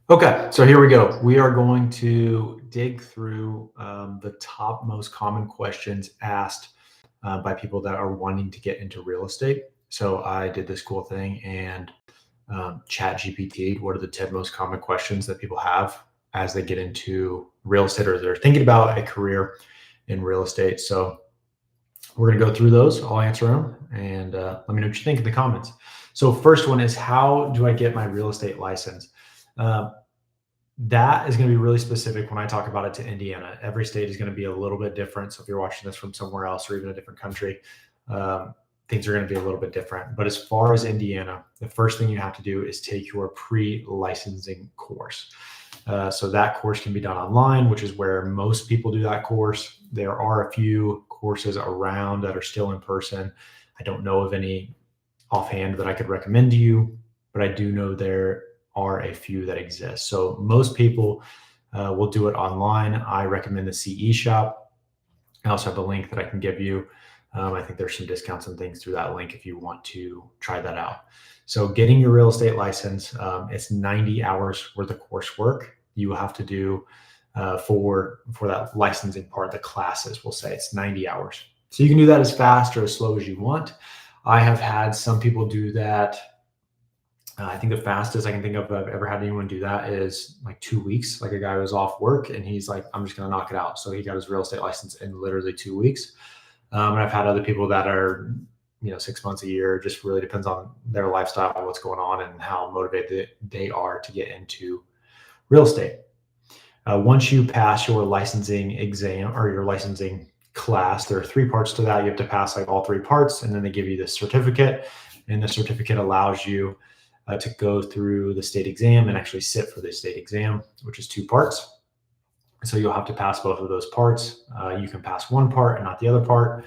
Okay, so here we go. We are going to dig through the top most common questions asked by people that are wanting to get into real estate. So I did this cool thing and chat GPT, what are the 10 most common questions that people have as they get into real estate or they're thinking about a career in real estate. So we're going to go through those. I'll answer them and let me know what you think in the comments. So first one is, how do I get my real estate license? Uh, that is going to be really specific when I talk about it to Indiana. Every state is going to be a little bit different. So if you're watching this from somewhere else or even a different country, um, things are going to be a little bit different. But as far as Indiana, the first thing you have to do is take your pre-licensing course. So that course can be done online, which is where most people do that course. There are a few courses around that are still in person. I don't know of any offhand that I could recommend to you, but I do know there are a few that exist. So most people will do it online. I recommend the CE shop. I also have a link that I can give you. I think there's some discounts and things through that link if you want to try that out. So getting your real estate license, it's 90 hours worth of coursework you will have to do for that licensing part. The classes will say it's 90 hours. So you can do that as fast or as slow as you want. I have had some people do that. I think the fastest I can think of I've ever had anyone do that is like 2 weeks. Like a guy was off work and he's like, I'm just going to knock it out. So he got his real estate license in literally 2 weeks. And I've had other people that are, 6 months, a year. Just really depends on their lifestyle, what's going on, and how motivated they are to get into real estate. Once you pass your licensing exam or your licensing class, there are 3 parts to that. You have to pass like all 3 parts, and then they give you this certificate. And the certificate allows you to go through the state exam and actually sit for the state exam, which is 2 parts. So you'll have to pass both of those parts. You can pass one part and not the other part.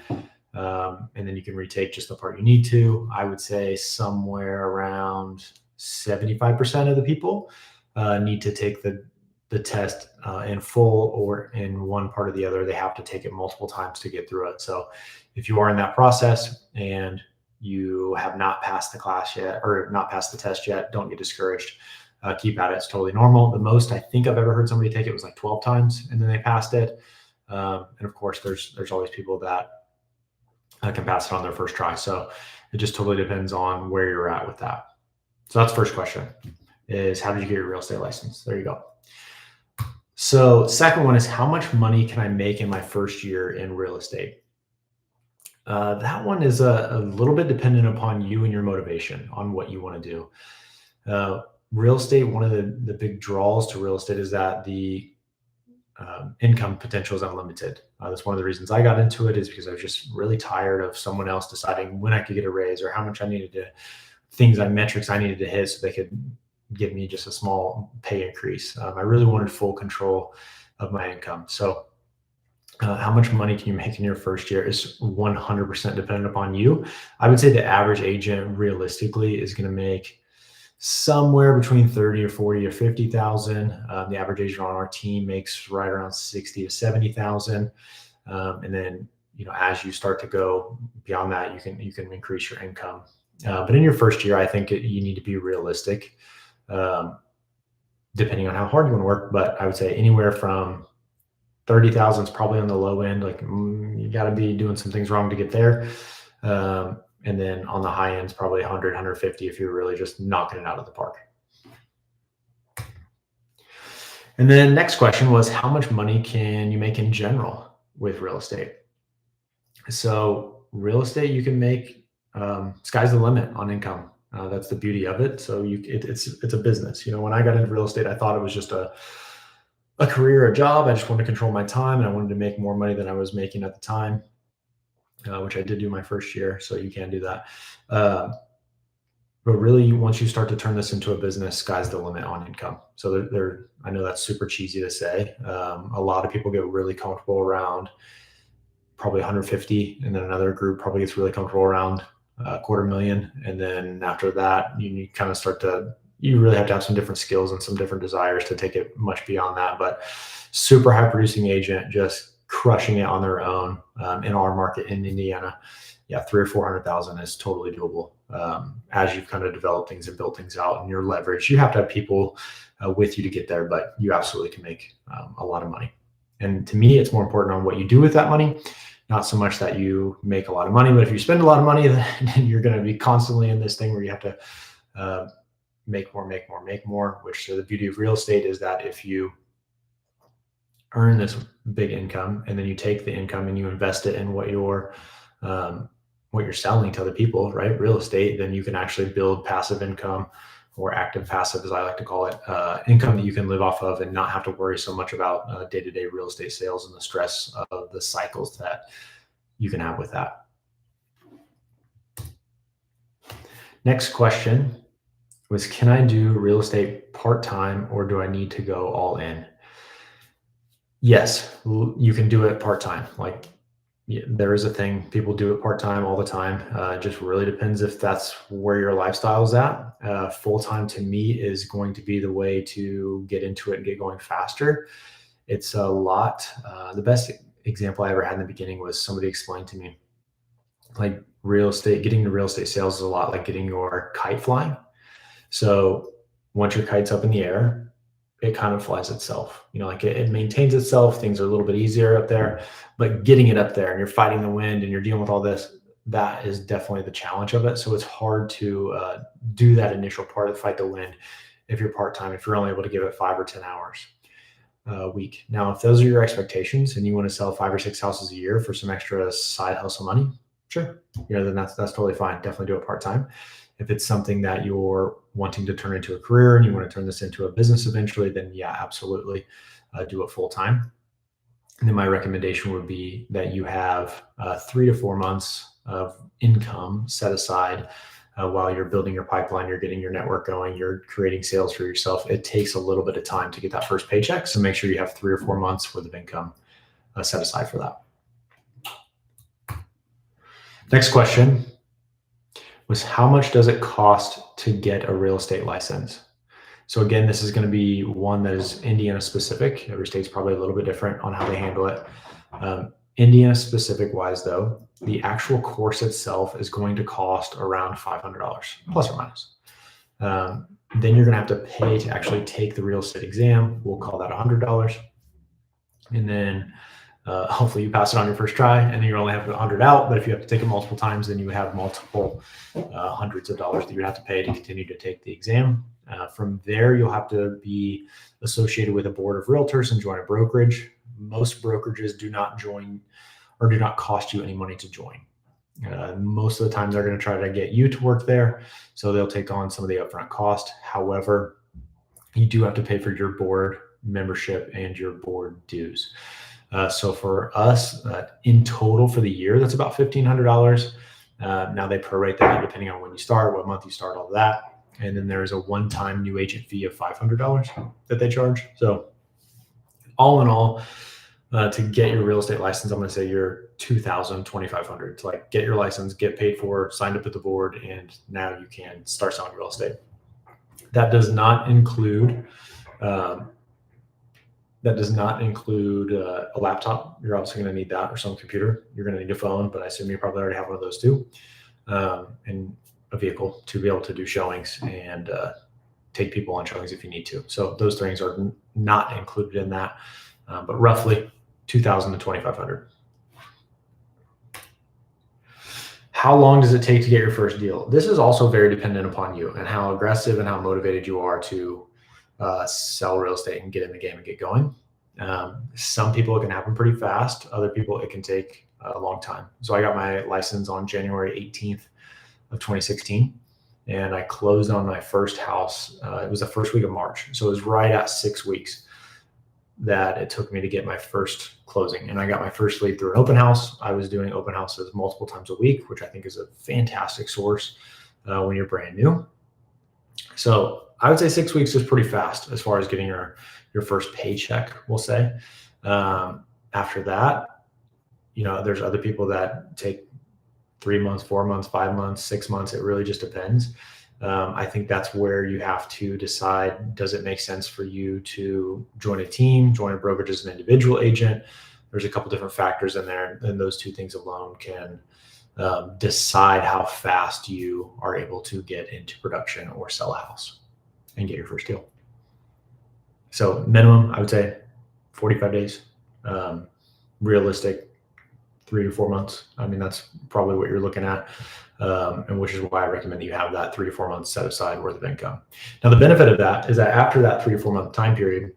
And then you can retake just the part you need to. I would say somewhere around 75% of the people need to take the test in full or in one part or the other. They have to take it multiple times to get through it. So if you are in that process and you have not passed the class yet or not passed the test yet, don't get discouraged. Keep at it. It's totally normal. The most I think I've ever heard somebody take it was like 12 times and then they passed it. And of course, there's always people that can pass it on their first try. So it just totally depends on where you're at with that. So that's the first question, is how did you get your real estate license? There you go. So second one is, how much money can I make in my first year in real estate? That one is a little bit dependent upon you and your motivation on what you want to do. Real estate, one of the big draws to real estate is that the income potential is unlimited. That's one of the reasons I got into it, is because I was just really tired of someone else deciding when I could get a raise or how much I needed to, metrics I needed to hit so they could give me just a small pay increase. I really wanted full control of my income. So how much money can you make in your first year is 100% dependent upon you. I would say the average agent realistically is going to make somewhere between 30 or 40 or 50,000. The average agent on our team makes right around 60 to 70,000. And then, as you start to go beyond that, you can increase your income. But in your first year, I think you need to be realistic, depending on how hard you want to work. But I would say anywhere from 30,000 is probably on the low end. Like you got to be doing some things wrong to get there. And then on the high end is probably 100, 150 if you're really just knocking it out of the park. And then next question was, how much money can you make in general with real estate? So real estate, you can make, sky's the limit on income. That's the beauty of it. So it's a business. When I got into real estate, I thought it was just a career, a job. I just wanted to control my time and I wanted to make more money than I was making at the time. Which I did do my first year, so you can do that. But really, once you start to turn this into a business, sky's the limit on income. So I know that's super cheesy to say. A lot of people get really comfortable around probably 150, and then another group probably gets really comfortable around $250,000. And then after that, you kind of you really have to have some different skills and some different desires to take it much beyond that. But super high producing agent, just crushing it on their own in our market in Indiana yeah, 300 or 400,000 is totally doable. As you've kind of developed things and built things out and your leverage, you have to have people with you to get there, but you absolutely can make a lot of money. And to me, it's more important on what you do with that money, not so much that you make a lot of money, but if you spend a lot of money, then you're going to be constantly in this thing where you have to make more, which the beauty of real estate is that if you earn this big income and then you take the income and you invest it in what you're selling to other people, right? Real estate, then you can actually build passive income, or active passive, as I like to call it, income that you can live off of and not have to worry so much about day-to-day real estate sales and the stress of the cycles that you can have with that. Next question was, can I do real estate part-time or do I need to go all in? Yes, you can do it part-time. Like, yeah, there is a thing, people do it part-time all the time. It just really depends if that's where your lifestyle is at. Full-time to me is going to be the way to get into it and get going faster. It's a lot. The best example I ever had in the beginning was somebody explained to me, like, real estate, getting into real estate sales is a lot like getting your kite flying. So once your kite's up in the air, it kind of flies itself, like it maintains itself. Things are a little bit easier up there, but getting it up there and you're fighting the wind and you're dealing with all this, that is definitely the challenge of it. So it's hard to do that initial part of fight the wind if you're part-time, if you're only able to give it 5 or 10 hours a week. Now, if those are your expectations and you want to sell 5 or 6 houses a year for some extra side hustle money, sure. Then that's totally fine. Definitely do it part-time. If it's something that you're wanting to turn into a career and you want to turn this into a business eventually, then yeah, absolutely do it full-time. And then my recommendation would be that you have 3 to 4 months of income set aside while you're building your pipeline, you're getting your network going, you're creating sales for yourself. It takes a little bit of time to get that first paycheck. So make sure you have 3 or 4 months worth of income set aside for that. Next question was, how much does it cost to get a real estate license? So again, this is going to be one that is Indiana specific. Every state's probably a little bit different on how they handle it. Indiana specific wise though, the actual course itself is going to cost around $500 plus or minus. Then you're going to have to pay to actually take the real estate exam. We'll call that $100. And then hopefully you pass it on your first try and then you only have 100 out. But if you have to take it multiple times, then you have multiple hundreds of dollars that you have to pay to continue to take the exam. From there, you'll have to be associated with a board of realtors and join a brokerage. Most brokerages do not join or do not cost you any money to join. Most of the time, they're going to try to get you to work there. So they'll take on some of the upfront cost. However, you do have to pay for your board membership and your board dues. So for us, in total for the year, that's about $1,500. Now they prorate that depending on when you start, what month you start, all that. And then there's a one-time new agent fee of $500 that they charge. So all in all, to get your real estate license, I'm going to say you're $2,000, $2,500 to like get your license, get paid for, signed up with the board, and now you can start selling real estate. That does not include a laptop. You're obviously going to need that, or some computer. You're going to need a phone, but I assume you probably already have one of those too, and a vehicle to be able to do showings and take people on showings if you need to. So those things are not included in that, but roughly $2,000 to $2,500. How long does it take to get your first deal? This is also very dependent upon you and how aggressive and how motivated you are to sell real estate and get in the game and get going. Some people, it can happen pretty fast. Other people, it can take a long time. So I got my license on January 18th of 2016, and I closed on my first house. It was the first week of March. So it was right at 6 weeks that it took me to get my first closing. And I got my first lead through an open house. I was doing open houses multiple times a week, which I think is a fantastic source when you're brand new. So I would say 6 weeks is pretty fast as far as getting your first paycheck, we'll say. After that, there's other people that take 3 months, 4 months, 5 months, 6 months. It really just depends. I think that's where you have to decide, does it make sense for you to join a team, join a brokerage as an individual agent? There's a couple different factors in there, and those two things alone can decide how fast you are able to get into production or sell a house and get your first deal. So minimum, I would say 45 days. Realistic, 3 to 4 months. I mean, that's probably what you're looking at, and which is why I recommend you have that 3 to 4 months set aside worth of income. Now, the benefit of that is that after that 3 to 4 month time period,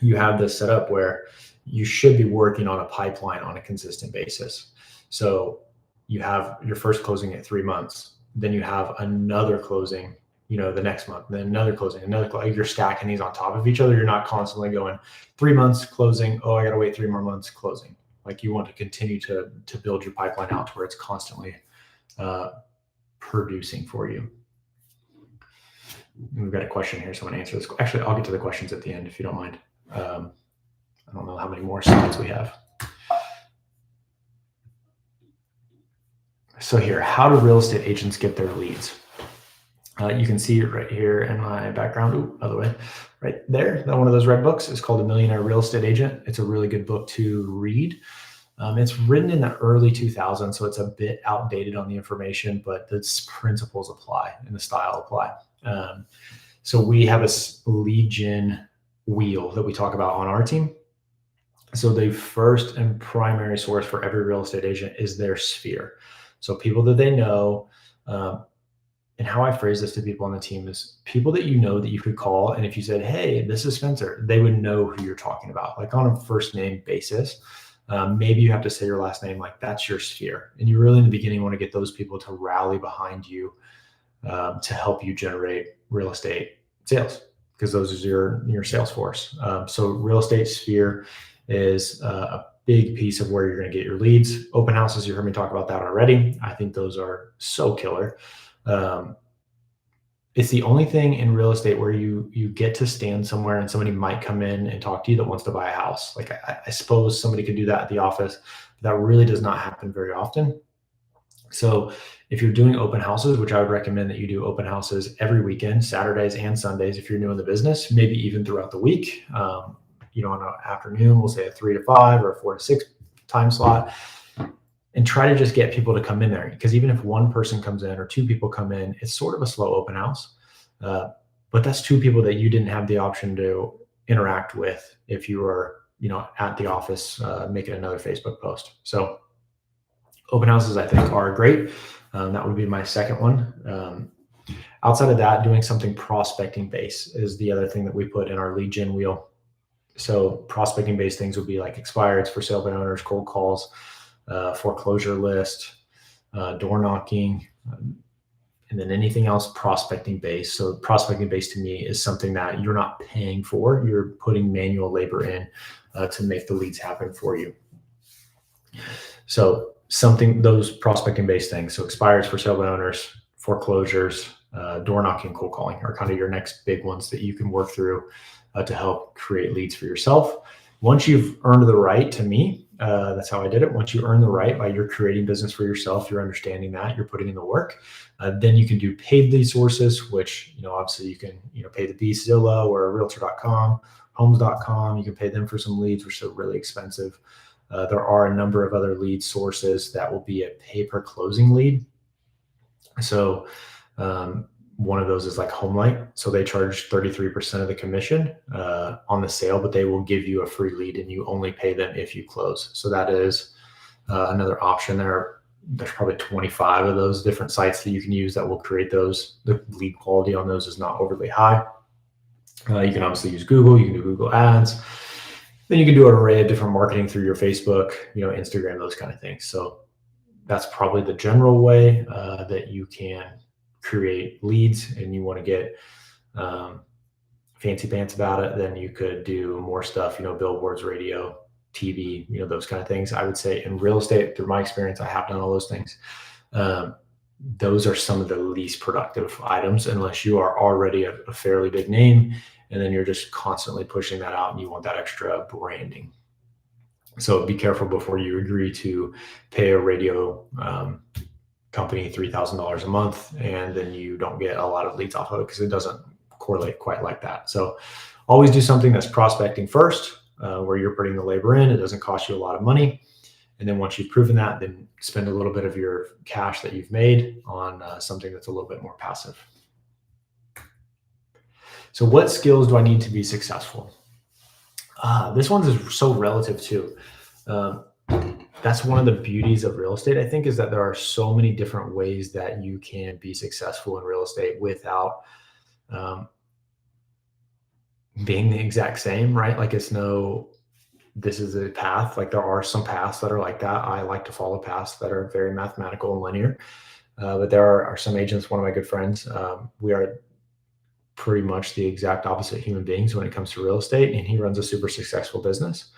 you have this set up where you should be working on a pipeline on a consistent basis. So you have your first closing at 3 months, then you have another closing, the next month, then another closing, you're stacking these on top of each other. You're not constantly going 3 months closing. Oh, I got to wait 3 more months closing. Like, you want to continue to build your pipeline out to where it's constantly producing for you. We've got a question here. Someone answer this. Actually, I'll get to the questions at the end if you don't mind. I don't know how many more slides we have. So here, how do real estate agents get their leads? You can see it right here in my background. Ooh, by the way, right there, one of those red books is called A Millionaire Real Estate Agent. It's a really good book to read. It's written in the early 2000s, so it's a bit outdated on the information, but the principles apply and the style apply. So we have a lead gen wheel that we talk about on our team. So the first and primary source for every real estate agent is their sphere. So people that they know, and how I phrase this to people on the team is people that that you could call. And if you said, hey, this is Spencer, they would know who you're talking about, like on a first name basis. Maybe you have to say your last name, like that's your sphere. And you really in the beginning want to get those people to rally behind you to help you generate real estate sales, because those is your sales force. So real estate sphere is a big piece of where you're going to get your leads. Open houses, you heard me talk about that already. I think those are so killer. It's the only thing in real estate where you get to stand somewhere and somebody might come in and talk to you that wants to buy a house. Like I suppose somebody could do that at the office, but that really does not happen very often. So if you're doing open houses, which I would recommend that you do open houses every weekend, Saturdays and Sundays, if you're new in the business, maybe even throughout the week, on an afternoon, we'll say a 3 to 5 or a 4 to 6 time slot, and try to just get people to come in there. Because even if one person comes in or 2 people come in, it's sort of a slow open house. But that's 2 people that you didn't have the option to interact with if you were, at the office making another Facebook post. So open houses, I think, are great. That would be my second one. Outside of that, doing something prospecting based is the other thing that we put in our lead gen wheel. So prospecting based things would be like expireds, for sale by owners, cold calls, foreclosure list, door knocking, and then anything else prospecting based. So prospecting based to me is something that you're not paying for. You're putting manual labor in to make the leads happen for you. So those prospecting based things. So expireds, for sale by owners, foreclosures, door knocking, cold calling are kind of your next big ones that you can work through to help create leads for yourself. Once you've earned the right, to me, that's how I did it. Once you earn the right by you're creating business for yourself, you're understanding that, you're putting in the work, then you can do paid lead sources, which, obviously you can, pay the B Zillow or realtor.com, homes.com. You can pay them for some leads, which are really expensive. There are a number of other lead sources that will be a pay per closing lead. So one of those is like HomeLight. So they charge 33% of the commission on the sale, but they will give you a free lead and you only pay them if you close. So that is another option there. There's probably 25 of those different sites that you can use that will create those. The lead quality on those is not overly high. You can obviously use Google. You can do Google Ads. Then you can do an array of different marketing through your Facebook, Instagram, those kind of things. So that's probably the general way that you can create leads. And you want to get fancy pants about it, then you could do more stuff, billboards, radio, TV, those kind of things. I would say in real estate, through my experience, I have done all those things. Those are some of the least productive items unless you are already a fairly big name, and then you're just constantly pushing that out and you want that extra branding. So be careful before you agree to pay a radio company $3,000 a month and then you don't get a lot of leads off of it, because it doesn't correlate quite like that. So always do something that's prospecting first, where you're putting the labor in. It doesn't cost you a lot of money. And then once you've proven that, then spend a little bit of your cash that you've made on something that's a little bit more passive. So what skills do I need to be successful? This one is so relative too. That's one of the beauties of real estate, I think, is that there are so many different ways that you can be successful in real estate without being the exact same, right? Like this is a path. Like there are some paths that are like that. I like to follow paths that are very mathematical and linear. But there are some agents, one of my good friends, we are pretty much the exact opposite human beings when it comes to real estate. And he runs a super successful business,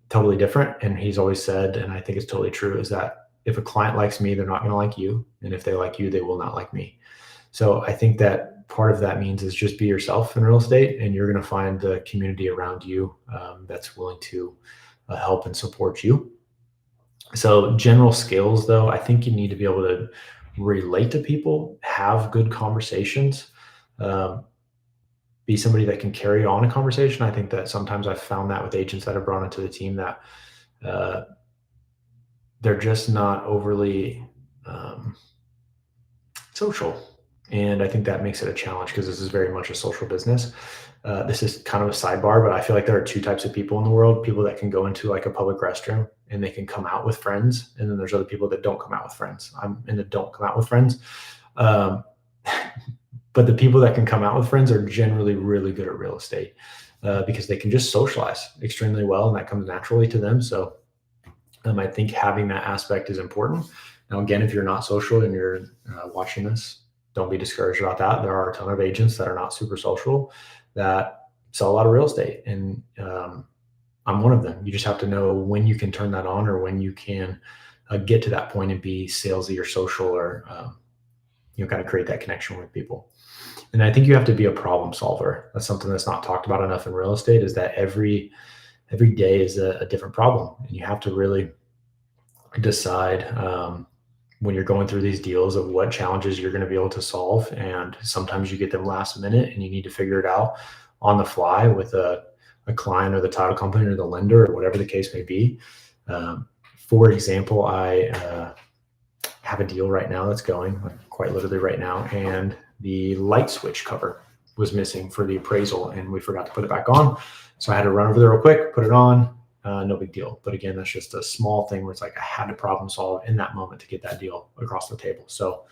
totally different. And he's always said, and I think it's totally true, is that if a client likes me, they're not going to like you. And if they like you, they will not like me. So I think that part of that means is just be yourself in real estate, and you're going to find the community around you that's willing to help and support you. So general skills, though, I think you need to be able to relate to people, have good conversations, be somebody that can carry on a conversation. I think that sometimes I've found that with agents that are brought into the team that they're just not overly social. And I think that makes it a challenge because this is very much a social business. This is kind of a sidebar, but I feel like there are two types of people in the world: people that can go into like a public restroom and they can come out with friends. And then there's other people that don't come out with friends. I'm in the don't come out with friends. But the people that can come out with friends are generally really good at real estate because they can just socialize extremely well, and that comes naturally to them. So I think having that aspect is important. Now, again, if you're not social and you're watching this, don't be discouraged about that. There are a ton of agents that are not super social that sell a lot of real estate. And I'm one of them. You just have to know when you can turn that on or when you can get to that point and be salesy or social or, kind of create that connection with people. And I think you have to be a problem solver. That's something that's not talked about enough in real estate, is that every day is a different problem. And you have to really decide when you're going through these deals of what challenges you're going to be able to solve. And sometimes you get them last minute and you need to figure it out on the fly with a client or the title company or the lender or whatever the case may be. For example, I have a deal right now that's going, like, quite literally right now, and the light switch cover was missing for the appraisal and we forgot to put it back on. So I had to run over there real quick, put it on. No big deal. But again, that's just a small thing where it's like I had to problem solve in that moment to get that deal across the table. So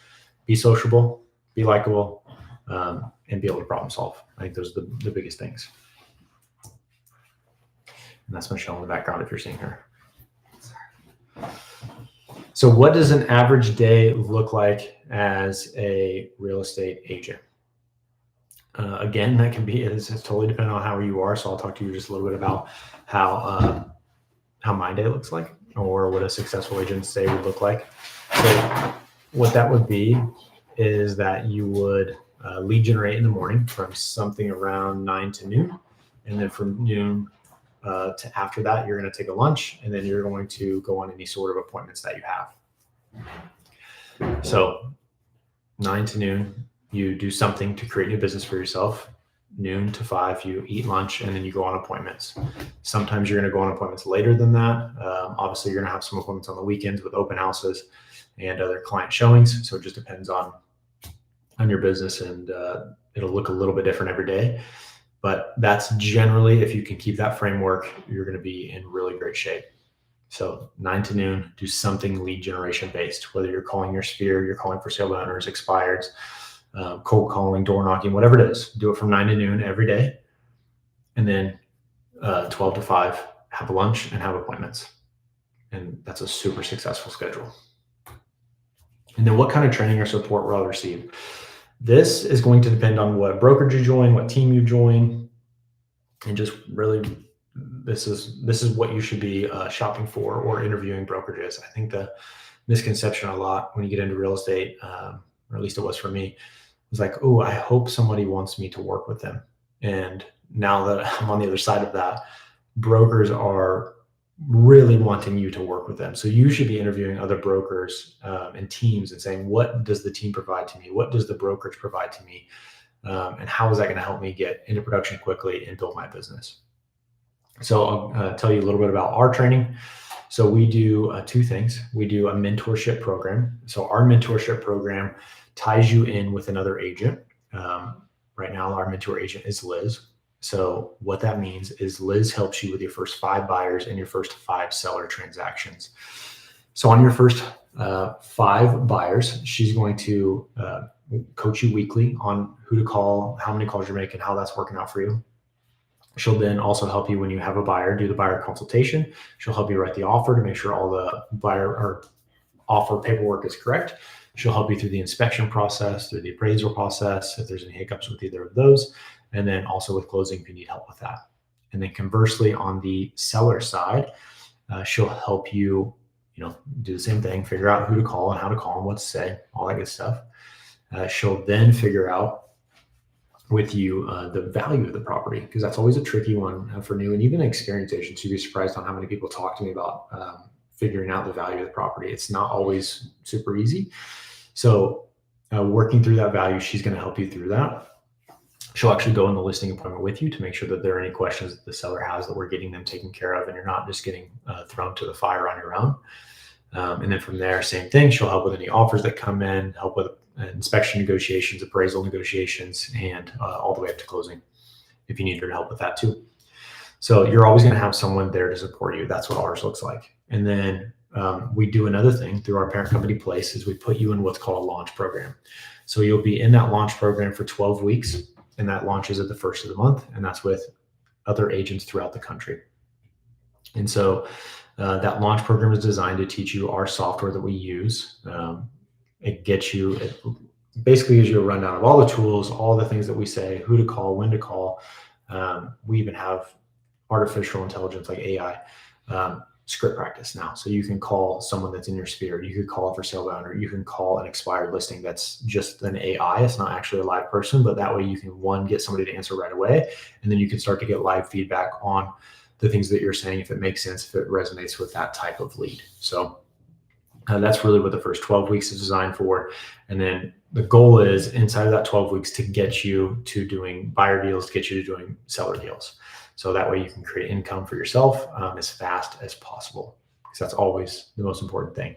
be sociable, be likable, and be able to problem solve. I think those are the biggest things. And that's Michelle in the background if you're seeing her. So what does an average day look like as a real estate agent? Again, that can be, it's totally dependent on how you are. So I'll talk to you just a little bit about how my day looks like, or what a successful agent's day would look like. So what that would be is that you would lead generate in the morning from something around 9 to noon. And then from noon to after that, you're going to take a lunch, and then you're going to go on any sort of appointments that you have. So 9 to noon, you do something to create new business for yourself. Noon to 5, you eat lunch, and then you go on appointments. Sometimes you're going to go on appointments later than that. Obviously, you're going to have some appointments on the weekends with open houses and other client showings. So it just depends on your business, and it'll look a little bit different every day. But that's generally, if you can keep that framework, you're going to be in really great shape. So 9 to noon, do something lead generation based, whether you're calling your sphere, you're calling for sale by owners, expireds, cold calling, door knocking, whatever it is. Do it from 9 to noon every day. And then 12 to 5, have a lunch and have appointments. And that's a super successful schedule. And then what kind of training or support will I receive? This is going to depend on what brokerage you join, what team you join, and just really, this is what you should be shopping for or interviewing brokerages. I think the misconception a lot when you get into real estate, or at least it was for me, was like, oh, I hope somebody wants me to work with them. And now that I'm on the other side of that, brokers are really wanting you to work with them. So you should be interviewing other brokers and teams and saying, what does the team provide to me? What does the brokerage provide to me? And how is that going to help me get into production quickly and build my business? So I'll tell you a little bit about our training. So we do two things. We do a mentorship program. So our mentorship program ties you in with another agent. Right now, our mentor agent is Liz. So what that means is Liz helps you with your first 5 buyers and your first 5 seller transactions. So on your first 5 buyers, she's going to coach you weekly on who to call, how many calls you're making, how that's working out for you. She'll then also help you when you have a buyer, do the buyer consultation. She'll help you write the offer to make sure all the buyer or offer paperwork is correct. She'll help you through the inspection process, through the appraisal process, if there's any hiccups with either of those, and then also with closing if you need help with that. And then conversely, on the seller side, she'll help you, do the same thing, figure out who to call and how to call and what to say, all that good stuff. She'll then figure out with you the value of the property, because that's always a tricky one for new and even experienced agents. You'd be surprised on how many people talk to me about figuring out the value of the property. It's not always super easy. So working through that value, she's going to help you through that. She'll actually go in the listing appointment with you to make sure that there are any questions that the seller has, that we're getting them taken care of, and you're not just getting thrown to the fire on your own. And then from there, same thing. She'll help with any offers that come in, help with inspection negotiations, appraisal negotiations, and all the way up to closing if you need her to help with that too. So you're always going to have someone there to support you. That's what ours looks like. And then we do another thing through our parent company Place, is we put you in what's called a launch program. So you'll be in that launch program for 12 weeks, and that launches at the first of the month, and that's with other agents throughout the country. And so that launch program is designed to teach you our software that we use. It basically gives you a rundown of all the tools, all the things that we say, who to call, when to call. We even have artificial intelligence like AI script practice now. So you can call someone that's in your sphere. You could call a for sale by owner. You can call an expired listing that's just an AI. It's not actually a live person, but that way you can, get somebody to answer right away. And then you can start to get live feedback on the things that you're saying, if it makes sense, if it resonates with that type of lead. So that's really what the first 12 weeks is designed for. And then the goal is inside of that 12 weeks to get you to doing buyer deals, to get you to doing seller deals. So that way you can create income for yourself as fast as possible, because that's always the most important thing.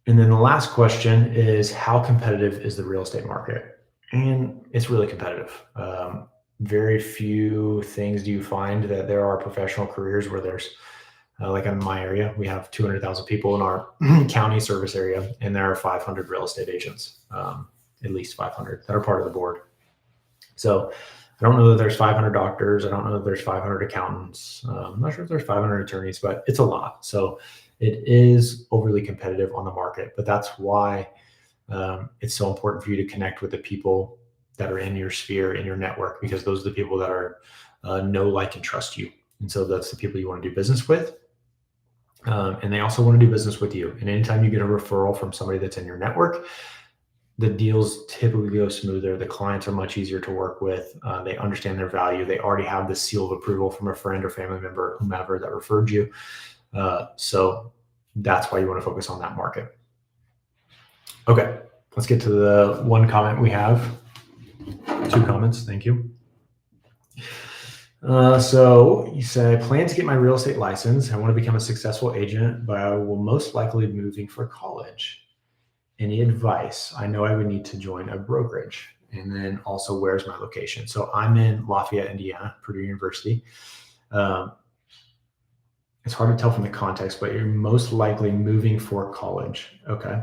And then the last question is, how competitive is the real estate market? And it's really competitive. Very few things do you find that there are professional careers where there's, like in my area, we have 200,000 people in our county service area, and there are 500 real estate agents, at least 500 that are part of the board. So I don't know that there's 500 doctors. I don't know that there's 500 accountants. I'm not sure if there's 500 attorneys, but it's a lot. So it is overly competitive on the market, but that's why it's so important for you to connect with the people that are in your sphere, in your network, because those are the people that are know, like, and trust you. And so that's the people you want to do business with. And they also want to do business with you. And anytime you get a referral from somebody that's in your network, the deals typically go smoother. The clients are much easier to work with. They understand their value. They already have the seal of approval from a friend or family member, whomever that referred you. So that's why you want to focus on that market. Okay, let's get to the one comment we have. 2 comments, thank you. So you say, I plan to get my real estate license. I want to become a successful agent, but I will most likely be moving for college. Any advice? I know I would need to join a brokerage. And then also, where's my location? So I'm in Lafayette, Indiana, Purdue University. It's hard to tell from the context, but you're most likely moving for college. Okay.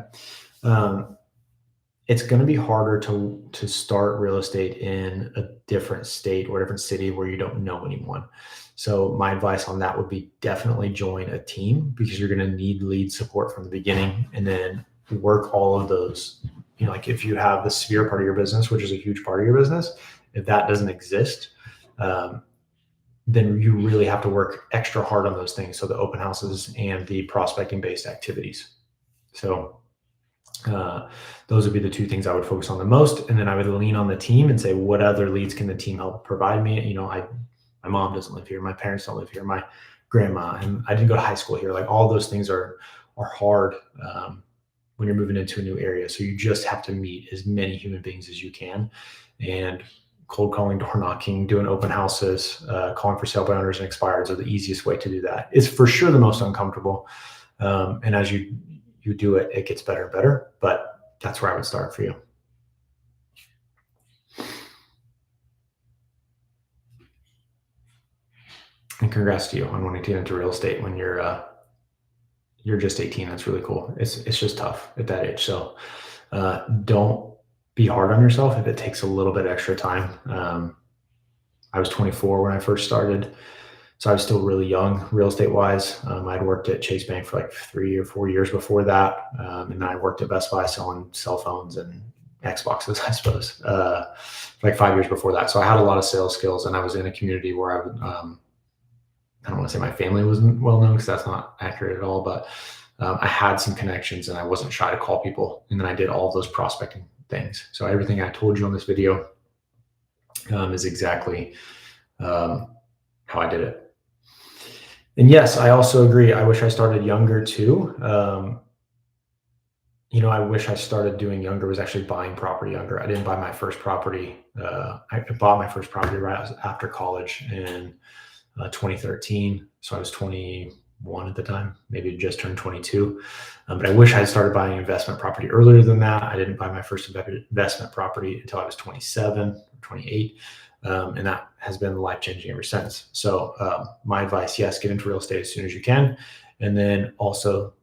It's going to be harder to start real estate in a different state or a different city where you don't know anyone. So my advice on that would be definitely join a team, because you're going to need lead support from the beginning, and then work all of those. Like if you have the sphere part of your business, which is a huge part of your business, if that doesn't exist, then you really have to work extra hard on those things. So the open houses and the prospecting based activities. So those would be the 2 things I would focus on the most. And then I would lean on the team and say, what other leads can the team help provide me? My mom doesn't live here. My parents don't live here. My grandma, and I didn't go to high school here. Like, all those things are hard when you're moving into a new area. So you just have to meet as many human beings as you can and cold calling, door knocking, doing open houses, calling for sale by owners and expireds are the easiest way to do that. It's for sure the most uncomfortable. And as you do it, it gets better and better, but that's where I would start for you. And congrats to you on wanting to get into real estate when you're just 18. That's really cool. It's just tough at that age. So don't be hard on yourself if it takes a little bit extra time. I was 24 when I first started, so I was still really young real estate wise. I'd worked at Chase Bank for like 3 or 4 years before that. And then I worked at Best Buy selling cell phones and Xboxes, I suppose, like 5 years before that. So I had a lot of sales skills, and I was in a community where I would, I don't want to say my family wasn't well known because that's not accurate at all, but I had some connections and I wasn't shy to call people. And then I did all of those prospecting things. So everything I told you on this video is exactly how I did it. And yes, I also agree. I wish I started younger too. I wish I started doing younger was actually buying property younger. I didn't buy my first property. I bought my first property right after college in 2013. So I was 21 at the time, maybe just turned 22. But I wish I had started buying investment property earlier than that. I didn't buy my first investment property until I was 27, 28. And that has been life-changing ever since. So my advice, yes, get into real estate as soon as you can. And then also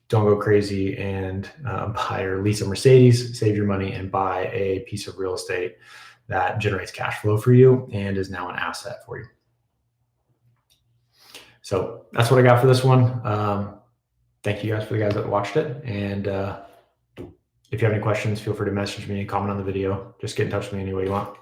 don't go crazy and buy or lease a Mercedes, save your money and buy a piece of real estate that generates cash flow for you and is now an asset for you. So that's what I got for this one. Thank you guys for the guys that watched it. And if you have any questions, feel free to message me and comment on the video. Just get in touch with me any way you want.